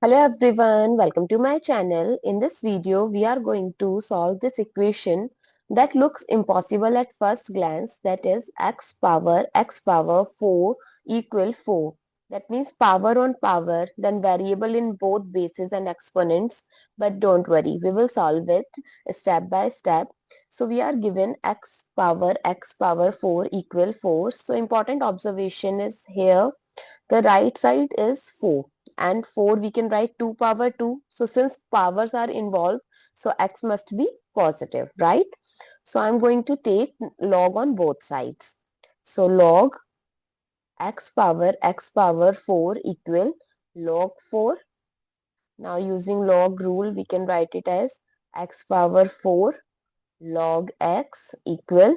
Hello everyone, welcome to my channel. In this video, we are going to solve this equation that looks impossible at first glance, that is x power 4 equal 4. That means power on power, then variable in both bases and exponents. But don't worry, we will solve it step by step. So we are given x power 4 equal 4. So important observation is here. The right side is 4 and 4 we can write 2 power 2. So since powers are involved, so x must be positive, right? So I'm going to take log on both sides. So log x power 4 equal log 4. Now using log rule, we can write it as x power 4 log x equal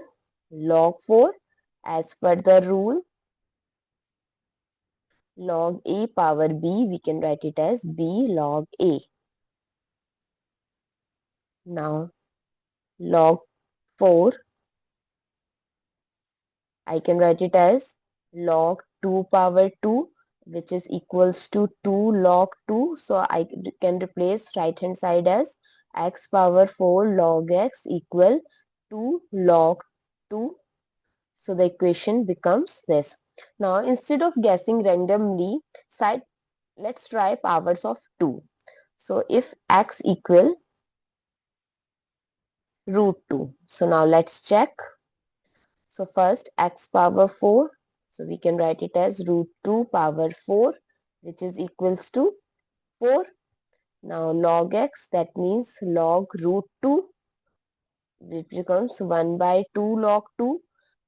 log 4. As per the rule, log a power b, we can write it as b log a. Now log 4, I can write it as log 2 power 2, which is equals to 2 log 2. So I can replace right hand side as x power 4 log x equal 2 log 2. So the equation becomes this. Now instead of guessing randomly, let's try powers of 2. So if x equal root 2. So now let's check. So first x power 4. So we can write it as root 2 power 4, which is equals to 4. Now log x, that means log root 2, which becomes 1 by 2 log 2.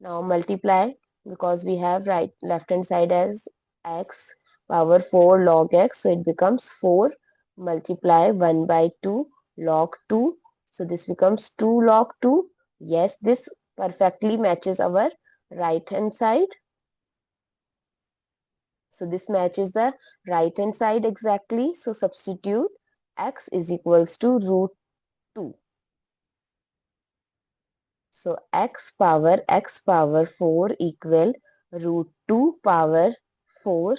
Now multiply, because we have left hand side as x power 4 log x. So it becomes 4 multiply 1 by 2 log 2. So this becomes 2 log 2. Yes, this perfectly matches our right hand side. So this matches the right hand side exactly. So substitute x is equals to root 2. So x power 4 equal root 2 power 4,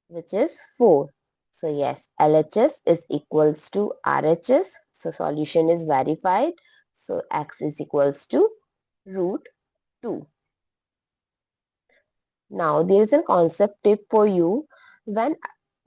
which is 4. So yes, LHS is equals to RHS. So solution is verified. So x is equals to root 2. Now there is a concept tip for you. When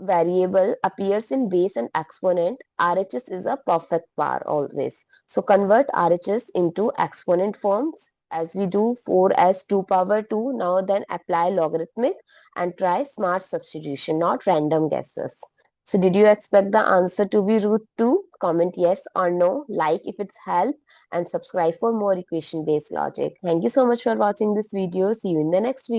variable appears in base and exponent, RHS is a perfect power always. So convert RHS into exponent forms as we do 4 as 2 power 2. Now then apply logarithmic and try smart substitution, not random guesses. So did you expect the answer to be root 2? Comment yes or no, like if it's helped, and subscribe for more equation based logic. Thank you so much for watching this video. See you in the next video.